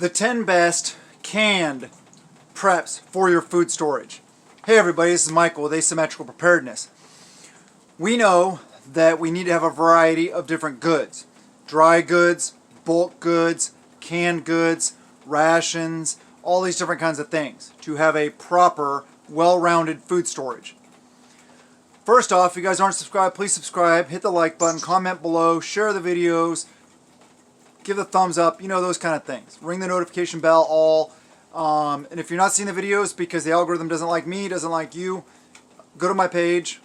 The 10 best canned preps for your food storage. Hey everybody, this is Michael with Asymmetrical Preparedness. We know that we need to have a variety of different goods. Dry goods, bulk goods, canned goods, rations, all these different kinds of things to have a proper, well-rounded food storage. First off, if you guys aren't subscribed, please subscribe, hit the like button, comment below, share the videos, give the thumbs up, you know, those kind of things. Ring the notification bell, all. And if you're not seeing the videos because the algorithm doesn't like me, doesn't like you, go to my page,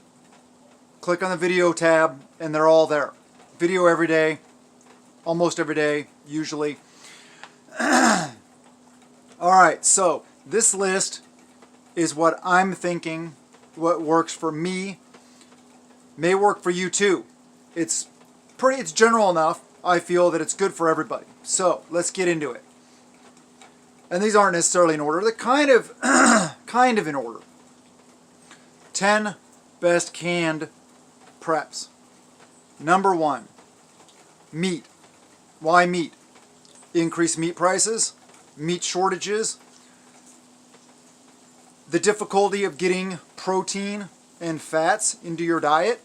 click on the video tab, and they're all there. Video every day, almost every day, usually. Alright, so this list is what I'm thinking, what works for me, may work for you too. It's general enough. I feel that it's good for everybody. So let's get into it. And these aren't necessarily in order. They're kind of in order. 10 best canned preps. Number 1, meat. Why meat? Increased meat prices, meat shortages, the difficulty of getting protein and fats into your diet.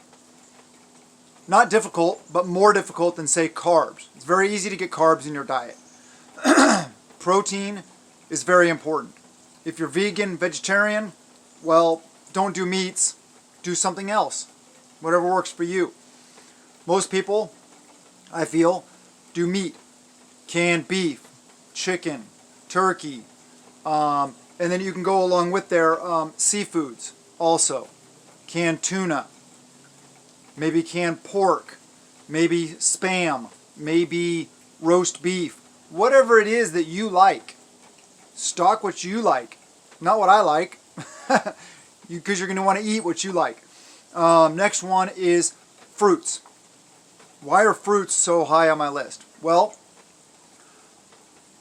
Not difficult, but more difficult than, say, carbs. It's very easy to get carbs in your diet. Protein is very important. If you're vegan, vegetarian, well, don't do meats. Do something else. Whatever works for you. Most people, I feel, do meat. Canned beef, chicken, turkey, and then you can go along with their seafoods also. Canned tuna. Maybe canned pork, maybe Spam, maybe roast beef, whatever it is that you like. Stock what you like, not what I like, because you're going to want to eat what you like. Next one is fruits. Why are fruits so high on my list? Well,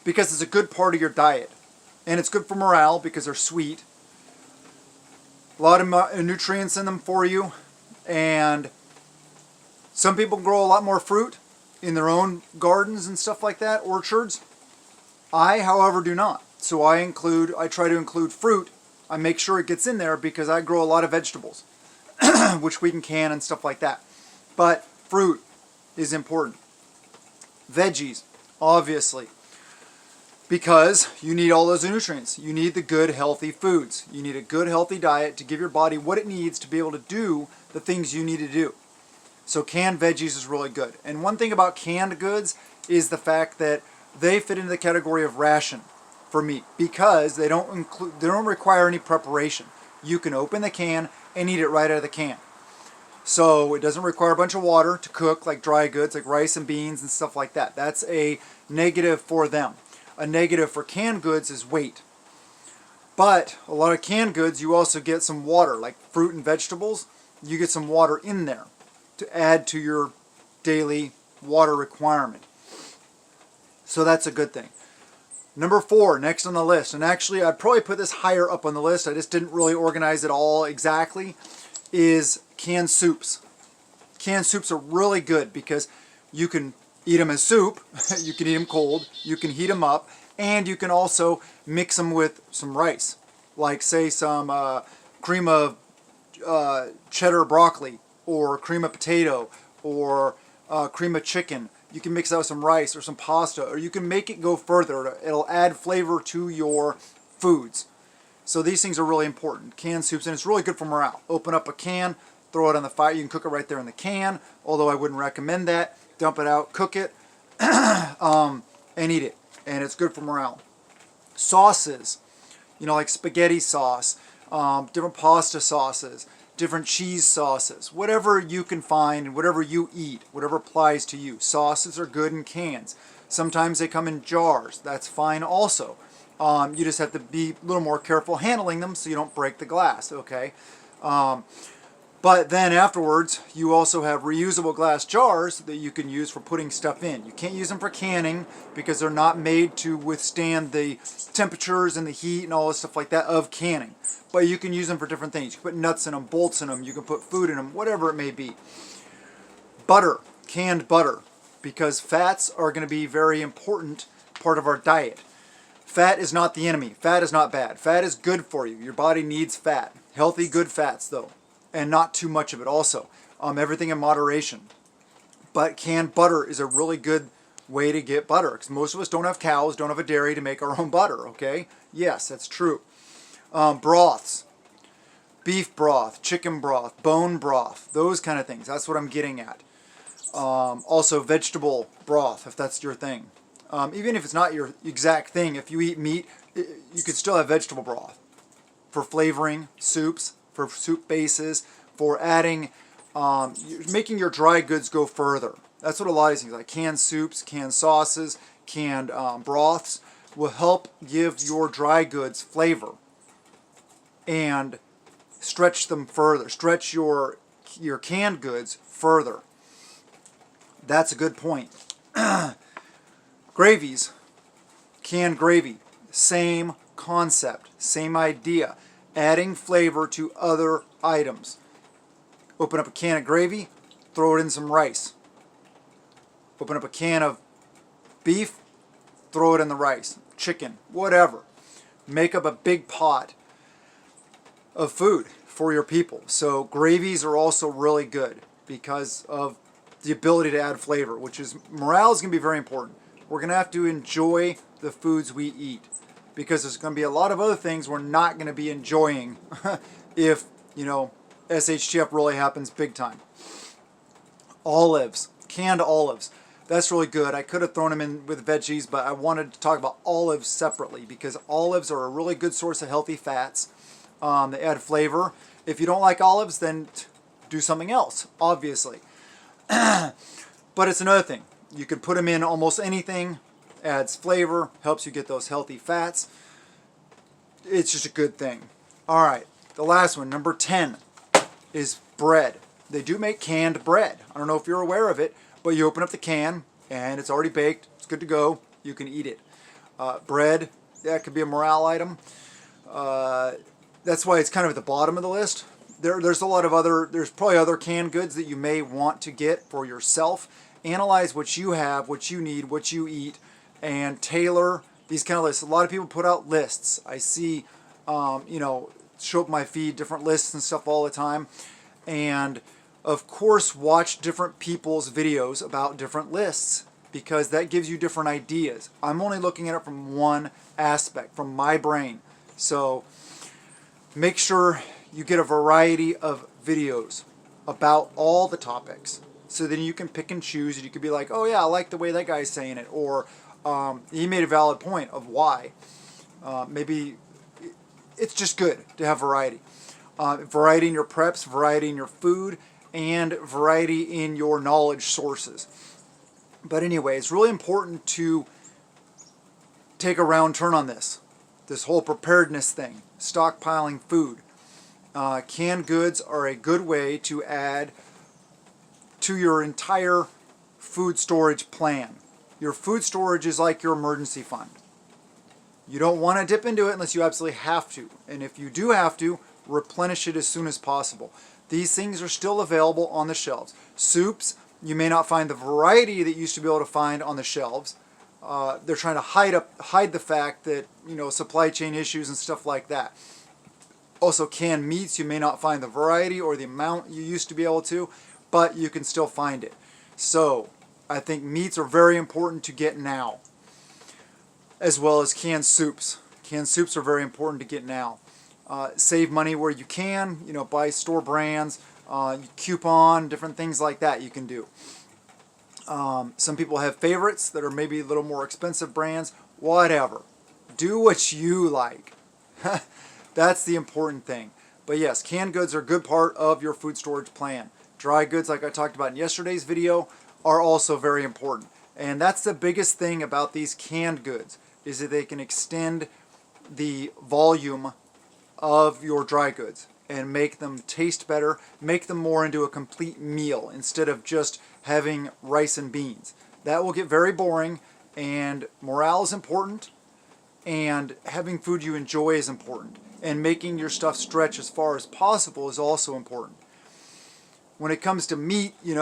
because it's a good part of your diet, and it's good for morale because they're sweet. A lot of nutrients in them for you, and some people grow a lot more fruit in their own gardens and stuff like that, orchards. I, however, do not. So I try to include fruit. I make sure it gets in there because I grow a lot of vegetables, which we can and stuff like that. But fruit is important. Veggies, obviously, because you need all those nutrients. You need the good, healthy foods. You need a good, healthy diet to give your body what it needs to be able to do the things you need to do. So canned veggies is really good. And one thing about canned goods is the fact that they fit into the category of ration for meat because they don't require any preparation. You can open the can and eat it right out of the can. So it doesn't require a bunch of water to cook like dry goods like rice and beans and stuff like that. That's a negative for them. A negative for canned goods is weight. But a lot of canned goods you also get some water, like fruit and vegetables. You get some water in there to add to your daily water requirement. So that's a good thing. Number 4, next on the list, and actually I'd probably put this higher up on the list, I just didn't really organize it all exactly, is canned soups. Canned soups are really good because you can eat them as soup, you can eat them cold, you can heat them up, and you can also mix them with some rice. Like say some cream of cheddar broccoli, or cream of potato, or cream of chicken. You can mix that with some rice or some pasta, or you can make it go further. It'll add flavor to your foods. So these things are really important. Canned soups, and it's really good for morale. Open up a can, throw it on the fire. You can cook it right there in the can, although I wouldn't recommend that. Dump it out, cook it, and eat it. And it's good for morale. Sauces, you know, like spaghetti sauce, different pasta sauces, different cheese sauces, whatever you can find and whatever you eat, whatever applies to you. Sauces are good in cans. Sometimes they come in jars. That's fine also. You just have to be a little more careful handling them so you don't break the glass, okay? But then afterwards, you also have reusable glass jars that you can use for putting stuff in. You can't use them for canning because they're not made to withstand the temperatures and the heat and all this stuff like that of canning. But you can use them for different things. You can put nuts in them, bolts in them, you can put food in them, whatever it may be. Butter, canned butter, because fats are going to be a very important part of our diet. Fat is not the enemy. Fat is not bad. Fat is good for you. Your body needs fat. Healthy, good fats, though. And not too much of it also. Everything in moderation. But canned butter is a really good way to get butter. Because most of us don't have cows, don't have a dairy to make our own butter, okay? Yes, that's true. Broths. Beef broth, chicken broth, bone broth, those kind of things. That's what I'm getting at. Also vegetable broth, if that's your thing. Even if it's not your exact thing, if you eat meat, you could still have vegetable broth for flavoring soups, for soup bases, for adding, making your dry goods go further. That's what a lot of these things, like canned soups, canned sauces, canned broths, will help give your dry goods flavor and stretch them further, stretch your canned goods further. That's a good point. Gravies, canned gravy, same concept, same idea, adding flavor to other items. Open up a can of gravy, throw it in some rice. Open up a can of beef, throw it in the rice, chicken, whatever. Make up a big pot of food for your people. So gravies are also really good because of the ability to add flavor, which is, morale is going to be very important. We're going to have to enjoy the foods we eat because there's going to be a lot of other things we're not going to be enjoying if, SHTF really happens big time. Olives, canned olives. That's really good. I could have thrown them in with veggies, but I wanted to talk about olives separately because olives are a really good source of healthy fats. They add flavor. If you don't like olives, then do something else, obviously. But it's another thing. You can put them in almost anything, adds flavor, helps you get those healthy fats. It's just a good thing. All right, the last one, number 10, is bread. They do make canned bread. I don't know if you're aware of it, but you open up the can and it's already baked. It's good to go. You can eat it. Bread, that could be a morale item. That's why it's kind of at the bottom of the list. There's a lot of there's probably other canned goods that you may want to get for yourself. Analyze what you have, what you need, what you eat, and tailor these kind of lists. A lot of people put out lists. I see, show up my feed, different lists and stuff all the time. And of course, watch different people's videos about different lists because that gives you different ideas. I'm only looking at it from one aspect, from my brain. So make sure you get a variety of videos about all the topics. So then you can pick and choose and you could be like, oh yeah, I like the way that guy's saying it. Or he made a valid point of why. Maybe it's just good to have variety. Variety in your preps, variety in your food, and variety in your knowledge sources. But anyway, it's really important to take a round turn on this whole preparedness thing, stockpiling food. Canned goods are a good way to add to your entire food storage plan. Your food storage is like your emergency fund. You don't want to dip into it unless you absolutely have to. And if you do have to, replenish it as soon as possible. These things are still available on the shelves. Soups, you may not find the variety that you used to be able to find on the shelves. They're trying to hide the fact that, supply chain issues and stuff like that. Also, canned meats, you may not find the variety or the amount you used to be able to, but you can still find it. So, I think meats are very important to get now, as well as canned soups. Canned soups are very important to get now. Save money where you can, buy store brands, coupon, different things like that you can do. Some people have favorites that are maybe a little more expensive brands, whatever. Do what you like. That's the important thing. But yes, canned goods are a good part of your food storage plan. Dry goods, like I talked about in yesterday's video, are also very important. And that's the biggest thing about these canned goods, is that they can extend the volume of your dry goods and make them taste better, make them more into a complete meal instead of just having rice and beans. That will get very boring, and morale is important, and having food you enjoy is important, and making your stuff stretch as far as possible is also important. When it comes to meat, in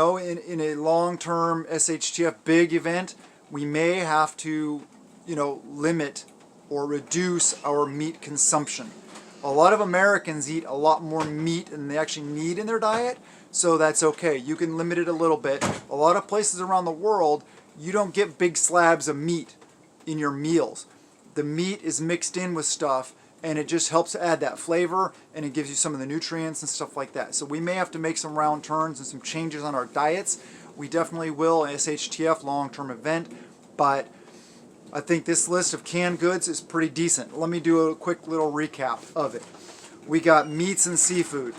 a long-term SHTF big event, we may have to, limit or reduce our meat consumption. A lot of Americans eat a lot more meat than they actually need in their diet, so that's okay. You can limit it a little bit. A lot of places around the world, you don't get big slabs of meat in your meals. The meat is mixed in with stuff, and it just helps add that flavor, and it gives you some of the nutrients and stuff like that. So we may have to make some round turns and some changes on our diets. We definitely will, SHTF, long-term event, but I think this list of canned goods is pretty decent. Let me do a quick little recap of it. We got meats and seafood,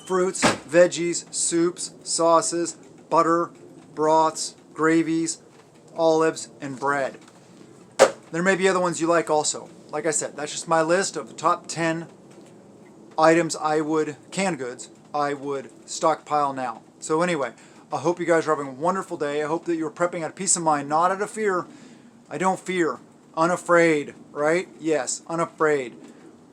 fruits, veggies, soups, sauces, butter, broths, gravies, olives, and bread. There may be other ones you like also. Like I said, that's just my list of the top 10 items canned goods, I would stockpile now. So anyway, I hope you guys are having a wonderful day. I hope that you're prepping out of peace of mind, not out of fear. I don't fear. Unafraid, right? Yes, unafraid.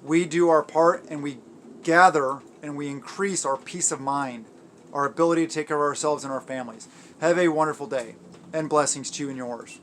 We do our part and we gather and we increase our peace of mind, our ability to take care of ourselves and our families. Have a wonderful day and blessings to you and yours.